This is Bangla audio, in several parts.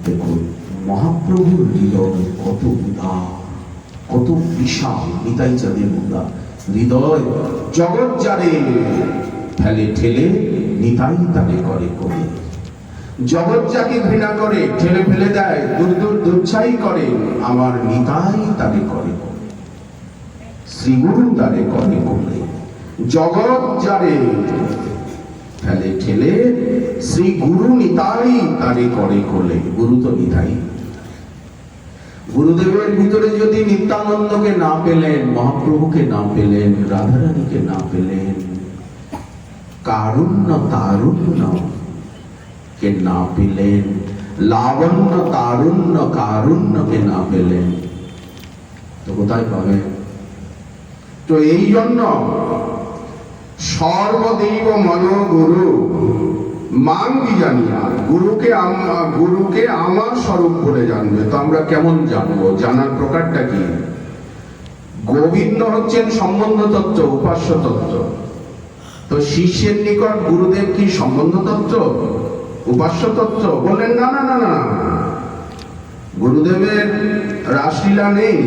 দেখুন মহাপ্রভুর হৃদয় কত উদার, কত বিশাল, নিতাই চাঁদের উদার হৃদয়। জগৎ যারে ফেলে ঠেলে, নিতাই তাকে করে করে। জগৎ যাকে ঘৃণা করে, ঠেলে ফেলে দেয়, দূর দূর দুচ্ছাই করে, আমার নিতাই তাকে করে করে। শ্রীগুরু তারে করে করে। জগৎ যারে ফেলে ঠেলে, শ্রী গুরু নিতাই তারে করে কোলে। গুরু তো নিতাই। গুরুদেবের ভিতরে যদি নিত্যানন্দকে না পেলেন, মহাপ্রভুকে না পেলেন, রাধারানীকে না পেলেন, কারুণ্য তারুণ্য কে না পেলেন, লাবণ্য তারুণ্য কারুণ্যকে না পেলেন, তো কোথায় পাবেন? তো এই জন্য সর্বদেব মন গুরু মান জানিয়া, গুরুকে আমার স্বরূপ বলে জানবে। তো আমরা কেমন জানবো? জানার প্রকারটা কি? গোবিন্দ হচ্ছেন সম্বন্ধ তত্ত্ব, উপাস্য তত্ত্ব। তো শিষ্যের নিকট গুরুদেব কি সম্বন্ধ তত্ত্ব, উপাস্য তত্ত্ব? বললেন না না না না, গুরুদেবের রাসলীলা নেই।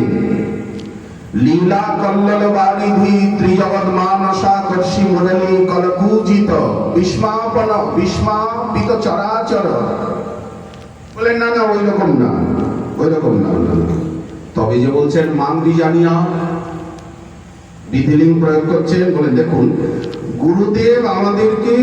লীলা কল্লল বারিধি ত্রিজগৎ মানসা কর্ষি মুরলী কলকুজিত বিস্মাপিত চরাচর। বলেন না না, ওই রকম না, ওই রকম না। তবে যে বলছেন মান্দি জানিয়া, বিধিলিঙ্গ প্রয়োগ করছেন। বলে দেখুন, গুরুদেব আমাদেরকে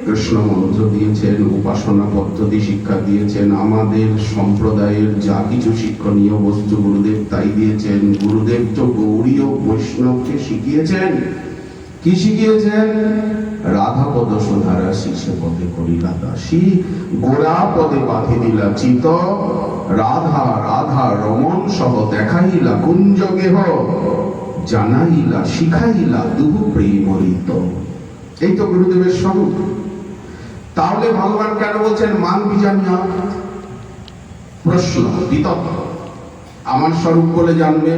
কৃষ্ণ মন্ত্র দিয়েছেন, উপাসনা পদ্ধতি শিক্ষা দিয়েছেন, আমাদের সম্প্রদায়ের যা কিছু শিক্ষণীয় বস্তু গুরুদেব তাই দিয়েছেন। গুরুদেব তো গৌড়ীয় বৈষ্ণবকে শিখিয়েছেন। কি শিখিয়েছেন? রাধা পদ সুধারা শিষে পদে করিলা দাসী, গোড়া পদে বাঁধি দিলা চিত, রাধা রাধা রমণ সহ দেখাইলা কুঞ্জ গেহ, জানাইলা শিখাইলা দুহু প্রেমরিত। এই তো গুরুদেবের স্বরূপ। তাহলে ভগবান কেন বলছেন মান বিজানিয়া? প্রশ্ন, বিতর্ক। আমার স্বরূপ বলে জানবে।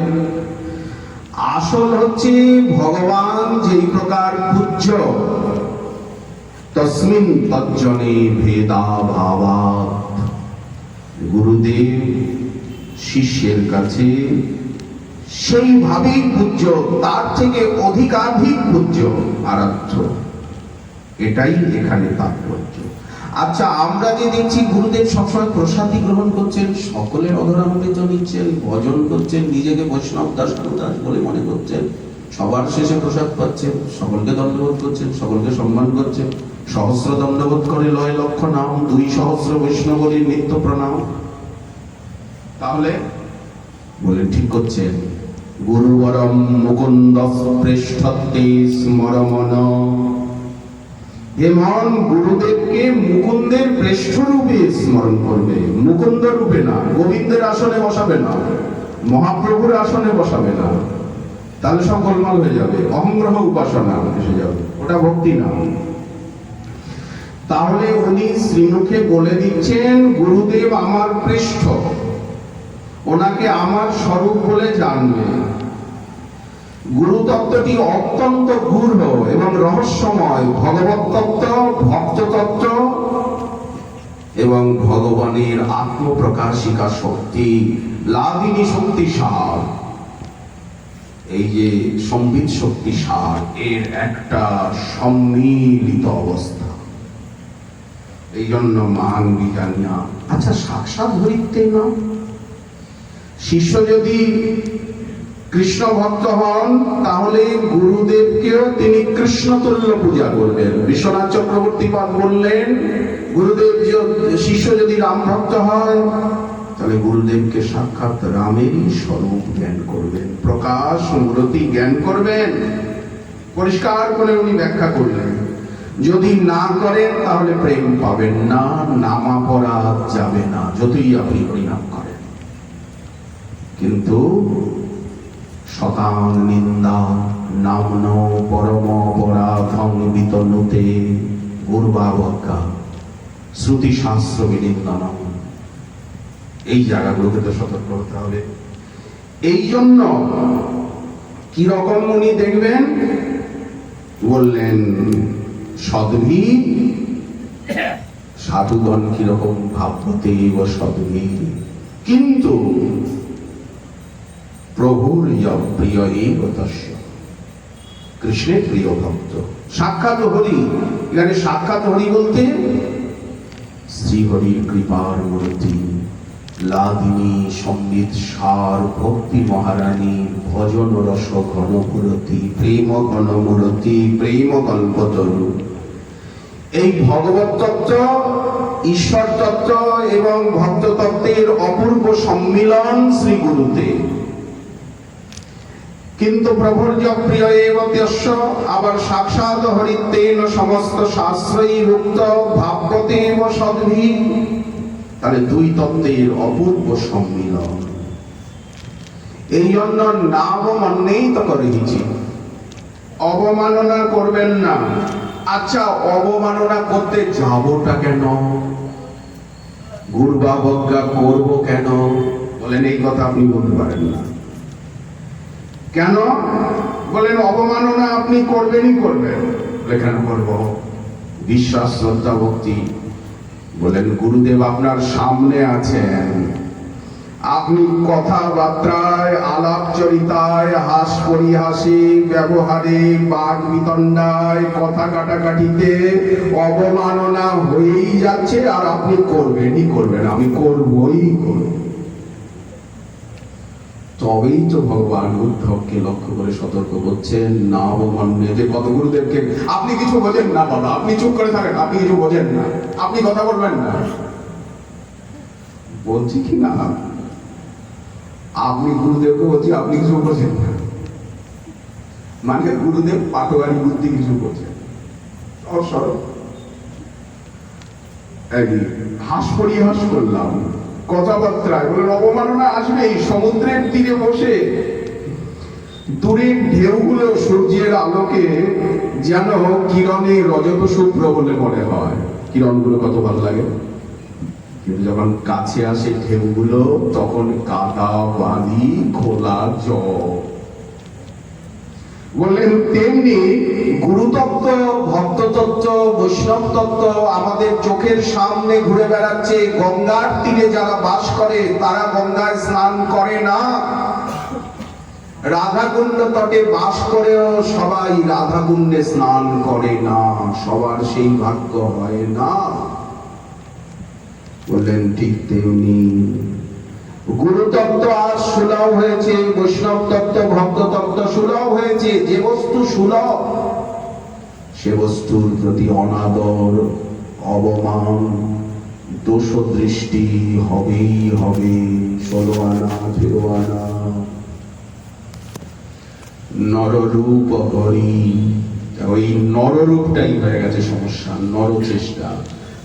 আসল হচ্ছে ভগবান যেই প্রকার পূজ্য, তস্মিন তজ্জনে ভেদা ভাবাৎ। গুরুদেব শিষ্যের কাছে সেইভাবেই পূজ্য, তার থেকে অধিকাধিক পূজ্য, আরাধ্য। এটাই এখানে তাৎপর্য। আচ্ছা, আমরা যে দেখছি গুরুদেব সবসময় প্রসাদী গ্রহণ করছেন, সকলের অধরামৃত নিচ্ছেন, ভজন করছেন, নিজেকে বৈষ্ণব দাস বলে মনে করছেন, সবার শেষে প্রসাদ পাচ্ছেন, সকলকে দণ্ডবোধ করছেন, সকলকে সম্মান করছেন, সহস্র দণ্ডবোধ করে লয় লক্ষ নাম, 2,000 বৈষ্ণবরীর নিত্য প্রণাম। তাহলে বলে ঠিক করছেন, গুরুবরম মুকুন্দ পৃষ্ঠতে স্মরমন। হে মন, গুরুদেবকে মুকুন্দের পৃষ্ঠ রূপে স্মরণ করবে, মুকুন্দ রূপে না। গোবিন্দের আসনে বসাবে না, মহাপ্রভুর আসনে বসাবে না, তাহলে সব গোলমাল হয়ে যাবে, অহংগ্রহ উপাসনা এসে যাবে, ওটা ভক্তি না। তাহলে উনি শ্রীমুখে বলে দিচ্ছেন, গুরুদেব আমার পৃষ্ঠ, ওনাকে আমার স্বরূপ বলে জানবে। গুরু তত্ত্বটি অত্যন্ত গূঢ় এবং রহস্যময়। ভগবত তত্ত্ব, ভক্ত তত্ত্ব এবং ভগবানের আত্মপ্রকাশিকা শক্তি, লাদিনী শক্তি সার, এই যে সম্বিত শক্তি সার, এর একটা সম্মিলিত অবস্থা। এই জন্য মান বিজানিয়া। আচ্ছা, সাক্ষাৎ ধরিতে না, শিষ্য যদি কৃষ্ণ ভক্ত হন তাহলে গুরুদেবকেও তিনি কৃষ্ণতুল্য পূজা করবেন। বিশ্বনাথ চক্রবর্তী পাদ বললেন, গুরুদেব শিষ্য যদি রাম ভক্ত হয় তাহলে গুরুদেবকে সাক্ষাৎ রামেরই স্বরূপ জ্ঞান করবেন, প্রকাশ মূর্তি জ্ঞান করবেন। পরিষ্কার করে উনি ব্যাখ্যা করলেন। যদি না করেন তাহলে প্রেম পাবেন না, নামাপরাধ যাবে না, যতই আপনি হরিনাম করেন। কিন্তু শতাং নিন্দা নামন পরম অপরাধং বিতনুতে গুরুবাবজ্ঞা শ্রুতি শাস্ত্র বিনিন্দনম। এই জায়গাগুলোকে তো সতর্ক হতে হবে। এই জন্য কি রকম উনি দেখবেন বললেন, সদ্ভি সাধুগণ কিরকম ভাবতে ও সদ্ভী, কিন্তু প্রভুর প্রিয় এব তস্য, কৃষ্ণের প্রিয় ভক্ত। সাক্ষাৎ হরি, এখানে সাক্ষাৎ হরি বলতে শ্রীহরির কৃপার মূর্তি, লাদিনী সঙ্গীত সার ভক্তি মহারানী, ভজন রস ঘনমূরতি, প্রেম ঘনমূরতি, প্রেম কল্পতরু। এই ভগবত তত্ত্ব, ঈশ্বর তত্ত্ব এবং ভক্ত তত্ত্বের অপূর্ব সম্মিলন শ্রী গুরুতে। কিন্তু প্রভুর প্রিয় এব তস্য, আবার সাক্ষাৎ হরিতেন সমস্ত শাস্ত্রই রুক্ত ভাবতেব সদ্ভী। তাহলে দুই তত্ত্বের অপূর্ব সম্মিলন। এই জন্য নাম মনেই তো করেছি, অবমাননা করবেন না। আচ্ছা, অবমাননা করতে যাবোটা কেন, গুরবাবজ্ঞা করব কেন? বলেন এই কথা আপনি বলতে পারেন না। কেন বলেন? অবমাননা আপনি করবেনই করবেন। কেন করব? বিশ্বাস, শ্রদ্ধা, ভক্তি। বলেন গুরুদেব আপনার সামনে আছেন, আপনি কথাবার্তায়, আলাপচরিতায়, হাস পরিহাসে, ব্যবহারে, বাক বিতণ্ডায়, কথা কাটাকাটিতে অবমাননা হয়েই যাচ্ছে, আর আপনি করবেনই করবেন। আমি করবই করব। তবেই তো ভগবান উদ্ধবকে লক্ষ্য করে সতর্ক করছেন, না অবমাননে। যে কত গুরুদেবকে আপনি কিছু বোঝেন না বাবা, আপনি চুপ করে থাকেন, আপনি কিছু বোঝেন না, আপনি কথা বলবেন না। বলছি কি না, আপনি গুরুদেবকে বলছি আপনি কিছু বোঝেন না, মানে গুরুদেব পাটোয়ারি বুদ্ধি কিছু বোঝেন। হাস পরিহাস করলাম, কথাবার্তায় বলেন অবমাননা আসবেই। সমুদ্রের তীরে বসে দূরের ঢেউগুলো সূর্যের আলোকে যেন কিরণে রজত শুভ্র বলে মনে হয়। কিরণগুলো কত ভালো লাগে, কিন্তু যখন কাছে আসে ঢেউগুলো, তখন কাদা, বালি, খোলা জল। বললেন তেমনি গুরুতত্ত্ব, ভক্ততত্ত্ব, বৈষ্ণব তত্ত্ব আমাদের চোখের সামনে ঘুরে বেড়াচ্ছে। গঙ্গার তীরে যারা বাস করে তারা গঙ্গায় স্নান করে না, রাধাকুণ্ড তটে বাস করেও সবাই রাধাকুণ্ডে স্নান করে না, সবার সেই ভাগ্য হয় না। বললেন ঠিক তেমনি গুরুতত্ত্ব আজ সুলভ হয়েছে, বৈষ্ণব তত্ত্ব, ভক্ত তত্ত্ব সুলভ হয়েছে। যে বস্তু সুলভ সে বস্তুর প্রতি অনাদর, অবমান, দোষ দৃষ্টি হবেই হবে। 16 আনা 13 আনা নররূপ হরি, ওই নররূপটাই হয়ে গেছে সমস্যা, নরচেষ্টা।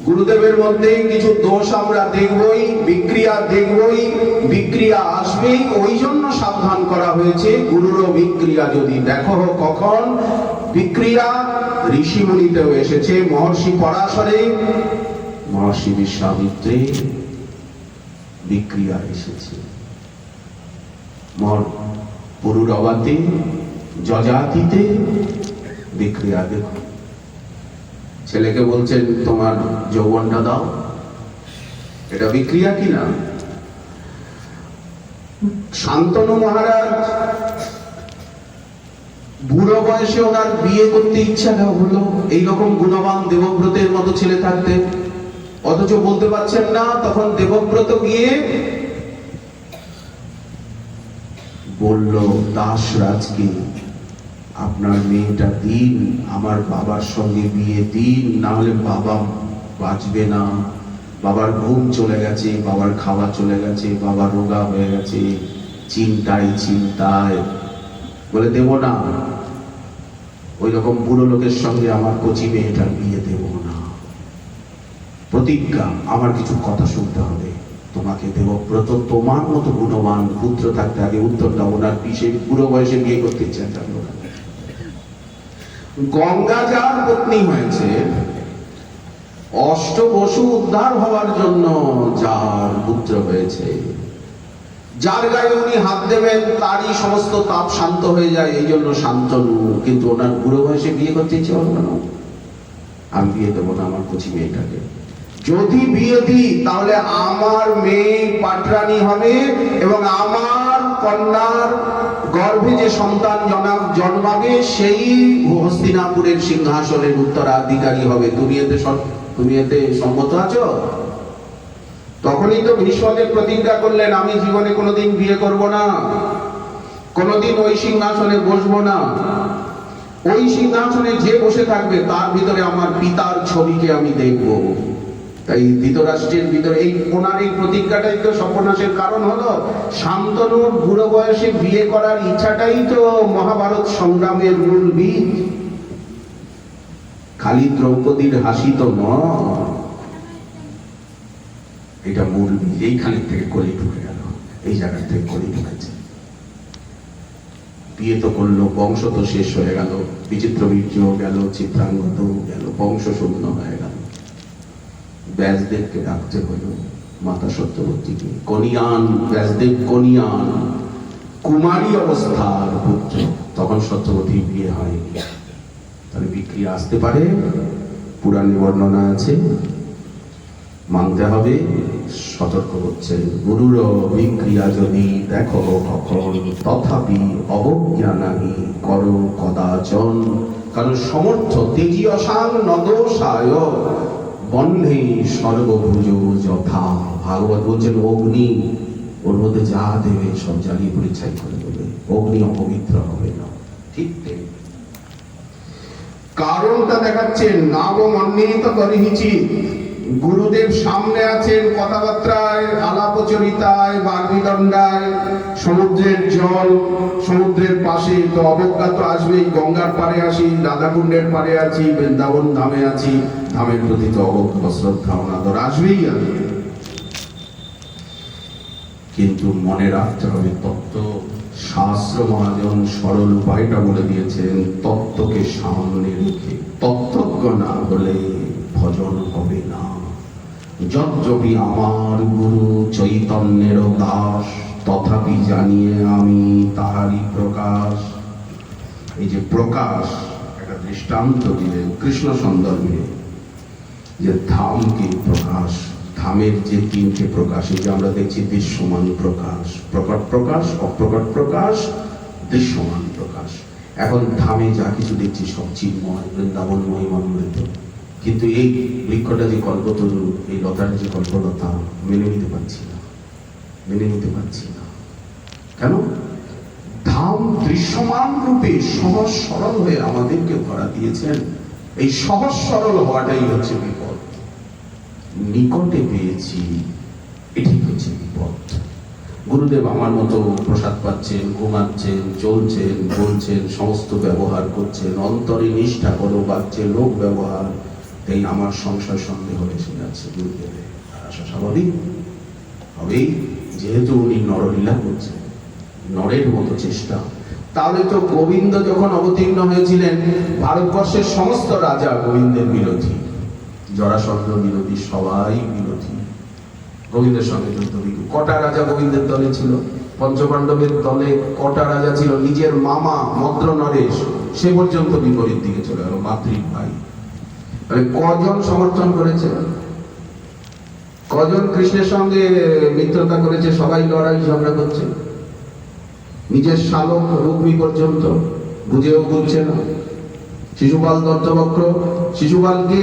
গুরুদেবের মধ্যে কিছু দোষ আমরা দেখবই, বিক্রিয়া দেখবই, বিক্রিয়া আসবেই। ওই জন্য সাবধান করা হয়েছে, গুরুর বিক্রিয়া যদি দেখো কখন বিক্রিয়া। ঋষিমুনিতেও এসেছে, মহর্ষি পরাশরে, মহর্ষি বিশ্বামিত্রে বিক্রিয়া এসেছে। পুরুরবাতে, যজাতিতে বিক্রিয়া দেখো। ছেলেকে বলছেন তোমার যৌবনটা দাও, এটা বিক্রিয়া কিনা? শান্তনু মহারাজ বুড়ো বয়সে ওনার বিয়ে করতে ইচ্ছা হলো, এইরকম গুণবান দেবব্রতের মতো ছেলে থাকতে, অথচ বলতে পারছেন না। তখন দেবব্রত গিয়ে বলল দাসরাজকে, আপনার মেয়েটা দিন, আমার বাবার সঙ্গে বিয়ে দিন, না হলে বাবা বাঁচবে না। বাবার ঘুম চলে গেছে, বাবার খাওয়া চলে গেছে, বাবা রোগা হয়ে গেছে, চিন্তায় চিন্তায়। বলে দেব না, ওই রকম বুড়ো লোকের সঙ্গে আমার কচি মেয়েটার বিয়ে দেব না। প্রতিজ্ঞা, আমার কিছু কথা শুনতে হবে। তোমাকে দেবব্রত তোমার মতো গুণবান পুত্র থাকতে আগে উত্তর দাও, ওনার পিছে বুড়ো বয়সে বিয়ে করতে ইচ্ছা থাকলো না। গঙ্গা যার পত্নী হয়েছে, অষ্টবসু উদ্ধার হওয়ার জন্য যার পুত্র হয়েছে, যার গায়ে উনি হাত দেবেন তারই সমস্ত তাপ শান্ত হয়ে যায়, এই জন্য শান্তনু। কিন্তু ওনার বুড়ো বয়সে বিয়ে করতে ইচ্ছে হলো না, আমি বিয়ে দেবো না আমার কচি মেয়েটাকে। যদি বিয়ে দিই তাহলে আমার মেয়ে পাটরানী হবে এবং আমার কন্যার গর্ভে যে সন্তান জন্মাবে সেই হস্তিনাপুরের সিংহাসনের উত্তরাধিকারী হবে। তুমি এতে সম্মত আছো? তখনই তো ভীষ্মদেব প্রতিজ্ঞা করলেন, আমি জীবনে কোনোদিন বিয়ে করব না, কোনোদিন ওই সিংহাসনে বসবো না। ওই সিংহাসনে যে বসে থাকবে তার ভিতরে আমার পিতার ছবিকে আমি দেখব। তাই ধৃতরাষ্ট্রের ভিতরে ওনার এই প্রতিজ্ঞাটাই তো সর্বনাশের কারণ হলো। শান্তনুর বুড়ো বয়সে বিয়ে করার ইচ্ছাটাই তো মহাভারত সংগ্রামের মূল বীজ। খালি দ্রৌপদীর হাসি তো নয়, এটা মূল বীজ। এইখান থেকে কলি ঢুকে গেল, এই জায়গা থেকে কলি ঢুকেছে। বিয়ে তো করলো, বংশ তো শেষ হয়ে গেল, বিচিত্র বীর্য গেল, চিত্রাঙ্গত গেল, বংশ শূন্য হয়ে গেল। ব্যাসদেবকে ডাকতে হলো, মাতা সত্যবতীকে। কনিয়ান ব্যাসদেব, কনিয়ান কুমারী অবস্থার পুত্র। তখন সত্যবতী বিয়ে হয়নি। তাহলে বিক্রিয়া আসতে পারে, পুরাণে বর্ণনা আছে, মানতে হবে। সতর্ক করছেন, গুরুর বিক্রিয়া যদি দেখো কখন, তথাপি অবজ্ঞানাহি করো কদাচন। কারণ সমর্থ তেজি অসাং নদোষায় বন্ধে সর্বভুজ যথা। ভাগবত বলছেন, অগ্নি ওর মধ্যে যা দেবে সব জ্বালিয়ে পরিচয় করে দেবে, অগ্নি অপবিত্র হবে না। ঠিক ঠিক কারণটা দেখাচ্ছেন, নাবমন্বিত করিহিছি। গুরুদেব সামনে আছেন, কথাবার্তায়, আলাপচরিতায়, বাগ্বিদণ্ডায়, সমুদ্রের জল, সমুদ্রের পাশে তো অবজ্ঞা তো আসবেই। গঙ্গার পারে আছি, রাধাকুণ্ডের পারে আছি, বৃন্দাবন ধামে আছি, ধামের প্রতি তো অবজ্ঞা, শ্রদ্ধা, অনাদর আসবেই আসবে। কিন্তু মনে রাখতে হবে তত্ত্ব। শাস্ত্র মহাজন সরল উপায়টা বলে দিয়েছেন, তত্ত্বকে সামনে রেখে। তত্ত্বজ্ঞ না হলে ভজন হবে না। যদ্যপি আমার গুরু চৈতন্যের দাস, তথাপি জানিয়ে আমি তাহারই প্রকাশ। এই যে প্রকাশ, একটা দৃষ্টান্ত দিলেন কৃষ্ণ সন্দর্ভে, যে ধামকে প্রকাশ, ধামের যে তিনটে প্রকাশ, এই যে আমরা দেখছি দৃশ্যমান প্রকাশ, প্রকট প্রকাশ, অপ্রকট প্রকাশ, দৃশ্যমান প্রকাশ। এখন ধামে যা কিছু দেখছি সব চিন্ময়, বৃন্দাবন মহিমামৃত। কিন্তু এই বৃক্ষটা যে কল্পতরু, এই লতাটা যে কল্পলতা, মেনে নিতে পারছি না, মেনে নিতে পারছি না। কেন? ধাম দৃশ্যমান রূপে সহজ সরল হয়ে আমাদেরকে ধরা দিয়েছেন। এই সহজ সরল হওয়াটাই হচ্ছে বিপদ। নিকটে পেয়েছি, এটি হচ্ছে বিপদ। গুরুদেব আমার মতো প্রসাদ পাচ্ছেন, ঘুমাচ্ছেন, চলছেন, বলছেন, সমস্ত ব্যবহার করছেন, অন্তরে নিষ্ঠা করো, বাচ্চে লোক ব্যবহার। তাই আমার সংশয় সন্দেহ এসে যাচ্ছে গুরুদেবের। আসা স্বাভাবিক হবেই, যেহেতু উনি নরলীলা করছেন, নরের মতো চেষ্টা। তাহলে তো গোবিন্দ যখন অবতীর্ণ হয়েছিলেন, ভারতবর্ষের সমস্ত রাজা গোবিন্দের বিরোধী, জরাসন্ধ বিরোধী, সবাই বিরোধী। গোবিন্দের সঙ্গে যুদ্ধ বিগ্রহ। কটা রাজা গোবিন্দের দলে ছিল? পঞ্চপাণ্ডবের দলে কটা রাজা ছিল? নিজের মামা মদ্র নরেশ, সে পর্যন্ত বিপরীত দিকে চলে গেল, মাতৃক ভাই। কজন সমর্থন করেছে? কজন কৃষ্ণের সঙ্গে মিত্রতা করেছে? সবাই লড়াই ঝগড়া করছে। নিজের শালক রুক্মী পর্যন্ত বুঝেও বুঝছে না। শিশুপাল দত্তবক্র, শিশুপালকে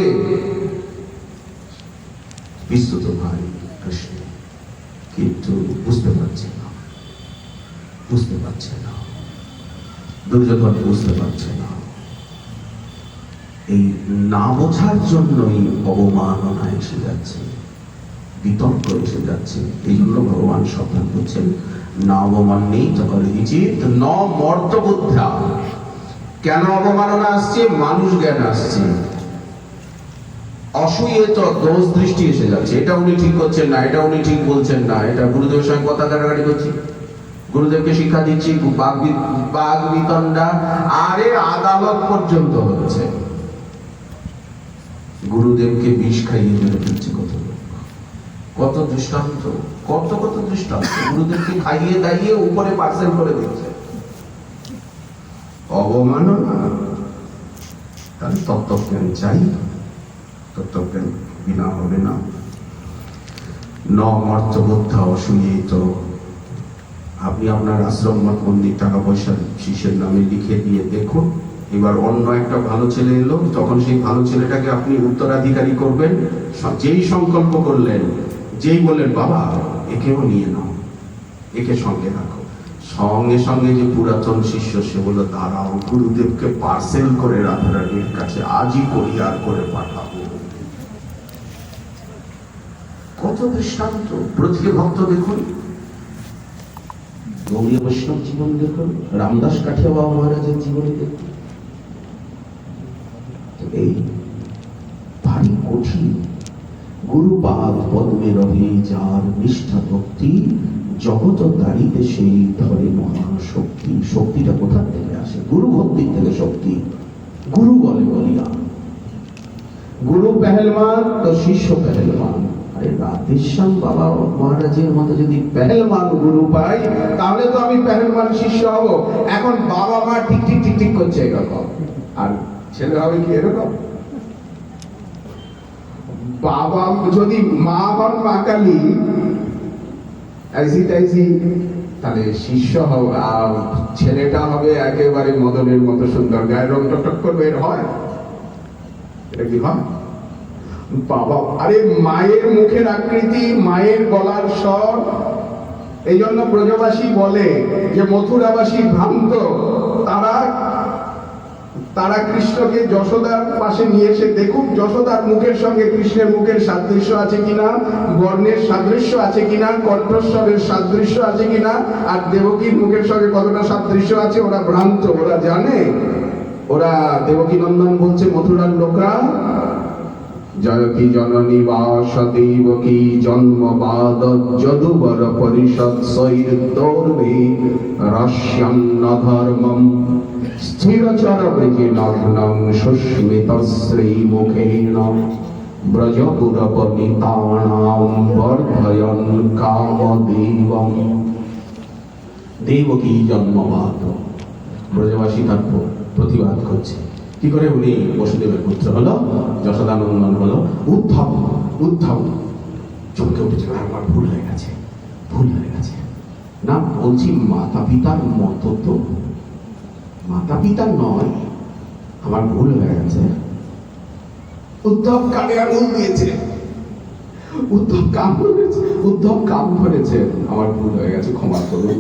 বিস্তুত ভাই কৃষ্ণ, কিন্তু বুঝতে পারছে না, বুঝতে পারছে না। দুর্যোধন বুঝতে পারছে না। এই না বোঝার জন্যই অবমাননা এসে যাচ্ছে, বিতর্ক এসে যাচ্ছে। এই জন্য ভগবান সাবধান করছেন, না অবমাননেই উচিত ন মর্তবুদ্ধা। কেন অবমাননা আসছে? মানুষ জ্ঞান আসছে, অসূয়েত দোষ দৃষ্টি এসে যাচ্ছে। এটা উনি ঠিক করছেন না, এটা উনি ঠিক বলছেন না, এটা গুরুদেবের সঙ্গে কথা কাটাকাটি করছি, গুরুদেবকে শিক্ষা দিচ্ছি, বাগ বিতণ্ডা, আরে আদালত পর্যন্ত হচ্ছে। গুরুদেবকে বিষ খাইয়ে মেরে ফেলছে কত লোক, কত দৃষ্টান্ত, কত কত দৃষ্টান্ত। গুরুদেবকে খাইয়ে দাইয়ে উপরে পার্সেল করে দিচ্ছে। অবমাননা। তাহলে তত্ত্বজ্ঞান চাই, তত্ত্বজ্ঞান বিনা হবে না। ন মর্তবোদ্ধা অসুনিত। আপনি আপনার আশ্রম মঠ মন্দির টাকা পয়সা শিষ্যের নামে লিখে দিয়ে দেখুন। এবার অন্য একটা ভালো ছেলে এলো, তখন সেই ভালো ছেলেটাকে আপনি উত্তরাধিকারী করবেন। যেই সংকল্প করলেন, যেই বললেন বাবা একেও নিয়ে নাও, একে সঙ্গে রাখো, সঙ্গে সঙ্গে যে পুরাতন শিষ্য সে বলল দাঁড়াও, গুরুদেবকে পার্সেল করে রাধারানীর কাছে আজই কোরিয়ার করে পাঠাবো। কত দৃষ্টান্ত। প্রতিটি ভক্ত দেখুন, গৌরী বৈষ্ণব জীবন দেখুন, রামদাস কাঠিয়া বাবা মহারাজের জীবনী দেখুন। এই ভারী কঠিন। গুরুপাদ পদ্মে রহে যার নিষ্ঠা ভক্তি, জগত দাঁড়িতে সেই ধরে মহাশক্তি। শক্তিটা কোথা থেকে আসে? গুরু ভক্তির থেকে শক্তি। গুরু বলে বলিয়া, গুরু পেহেলমান তো শিষ্য পেহেলমান। আরে রাধেশ্যাম বাবা মহারাজের মতো যদি পেহেলমান গুরু পাই, তাহলে তো আমি পেহেলমান শিষ্য হব। এখন বাবা মা ঠিক ঠিক ঠিক ঠিক করছে এরকম, আর ছেলে হবে কি এরকম? বাবা যদি মা হন মা কালী তাহলে শিষ্য হবে, আর ছেলেটা হবে একেবারে মদনের মতো সুন্দর, গায়ের রং টকটক করবে। এর হয়? এটা কি হয়? বাবা, আরে মায়ের মুখের আকৃতি, মায়ের গলার স্বর। এই জন্য ব্রজবাসী বলে যে মথুরাবাসী ভ্রান্ত, তারা কৃষ্ণকে যশোদার পাশে নিয়ে এসে দেখুক যশোদার মুখের সঙ্গে কৃষ্ণের মুখের সাদৃশ্য আছে কিনা, বর্ণের সাদৃশ্য আছে কিনা, কণ্ঠস্বরের সাদৃশ্য আছে কিনা, আর দেবকীর মুখের সঙ্গে কতটা সাদৃশ্য আছে। ওরা ভ্রান্ত, ওরা জানে। ওরা দেবকী নন্দন বলছে মথুরার লোকরা, জয়তি জননী বাসদেবকী জন্মবাদ যদুবর পরিষদ সৈর্দৌর্বে রস্যান্ন ধর্মম স্থিরচর ব্রজে নগ্নং সুস্মিত শ্রীমুখেন ব্রজপুরপতিতানাং বর্ধয়ন কামদেবম। দেবকী জন্মবাদ, ব্রজবাসী তার প্রতিবাদ করছে। কি করে উনি বসুদেবের পুত্র হলো, যশোদানন্দন হলো। উদ্ধব চমকে উঠেছে, আমার ভুল হয়ে গেছে, ভুল হয়ে গেছে। না বলছি মাতা পিতার মতো তো, মাতা পিতা নয়, আমার ভুল হয়ে গেছে। উদ্ধব কানে আঙুল দিয়েছে, উদ্ধব কান ধরেছে, আমার ভুল হয়ে গেছে, ক্ষমা করুন।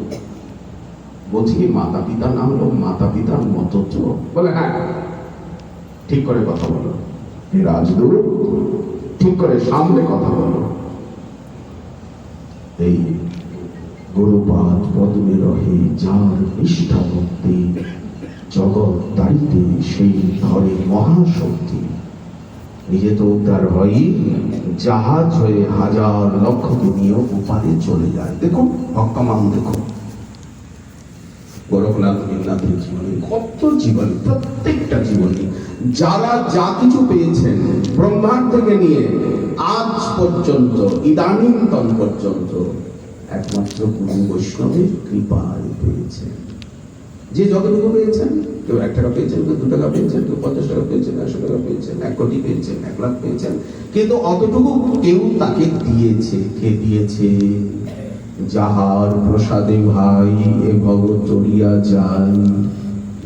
বলছি কি মাতা পিতার নাম হলো মাতা পিতার মতো তো? বলে হ্যাঁ, ঠিক করে কথা বলো হে রাজদূত, ঠিক করে সামনে কথা বলো। এই গুরুপাদ পদ্মে রহে যার নিষ্ঠা ভক্তি, জগৎ দাঁড়িতে সেই ধরে মহাশক্তি। নিজে তো উদ্ধার হয়ই, জাহাজ হয়ে হাজার লক্ষকে নিয়ে উপারে চলে যায়। দেখুন ভক্তমান, দেখুন গোরখনাথ বীরনাথের জীবনী, কত জীবনী, প্রত্যেকটা জীবনী। যারা যা কিছু পেয়েছেন ব্রহ্মাণ্ড থেকে নিয়ে আজ পর্যন্ত, ইদানীন্তন পর্যন্ত, একমাত্র গুরু বৈষ্ণবের কৃপায় পেয়েছেন। যে যতটুকু পেয়েছেন, কেউ 1 টাকা পেয়েছেন, কেউ 2 টাকা পেয়েছেন, কেউ 50 টাকা পেয়েছেন, 100 টাকা পেয়েছেন, 1 কোটি পেয়েছেন, 1 লাখ পেয়েছেন, কিন্তু অতটুকু কেউ তাকে দিয়েছে। কে দিয়েছে? যাহার প্রসাদে ভাই এ ভগৎ তরিয়া যায়।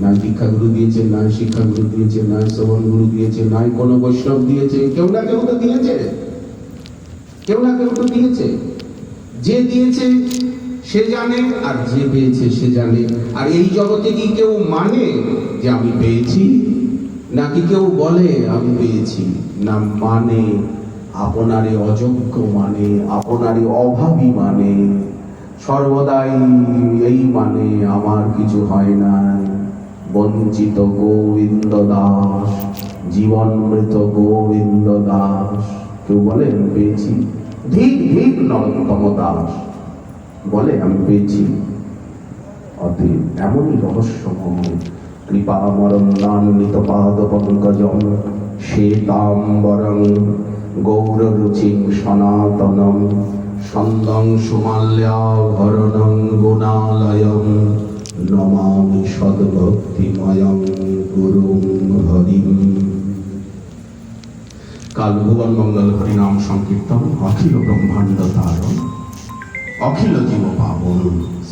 নাই শিক্ষাগুরু দিয়েছে, নাই শিক্ষাগুরু দিয়েছে, নাই শ্রবণ গুরু দিয়েছে, নাই কোনো বৈষ্ণব দিয়েছে। কেউ না কেউ তো দিয়েছে, কেউ না কেউ তো দিয়েছে। যে দিয়েছে সে জানে, আর যে পেয়েছে সে জানে। আর এই জগতে কি কেউ মানে যে আমি পেয়েছি? নাকি কেউ বলে আমি পেয়েছি? না, মানে আপনারে অযোগ্য মানে, আপনারে অভাবী মানে, সর্বদাই এই মানে আমার কিছু হয় না। বঞ্চিত গোবিন্দ দাস, জীবন মৃত গোবিন্দ দাস। কেউ বলে আমি পেয়েছি। ধীর ধীর নরোত্তম দাস বলে আমি পেয়েছি। অতএব এমনই রহস্যময় কৃপামরণান্বিত পাদ পঙ্কজম শ্বেতাম্বরং গৌররুচিং সনাতনম সন্দং সুমাল্যাভরণং গুণালয়ং নমামি সদ্ভক্তিময়ং গুরুং হরিম। কাল ভুবন মঙ্গল হরিনাম সংকীর্তন অখিল ব্রহ্মাণ্ড তারণ অখিল জীব পাবন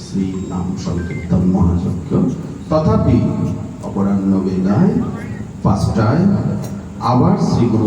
শ্রী নাম সংকীর্তন মহাযজ্ঞ। তথাপি অপরাহ্ন বেলায় 5টায় আবার শ্রী গুরু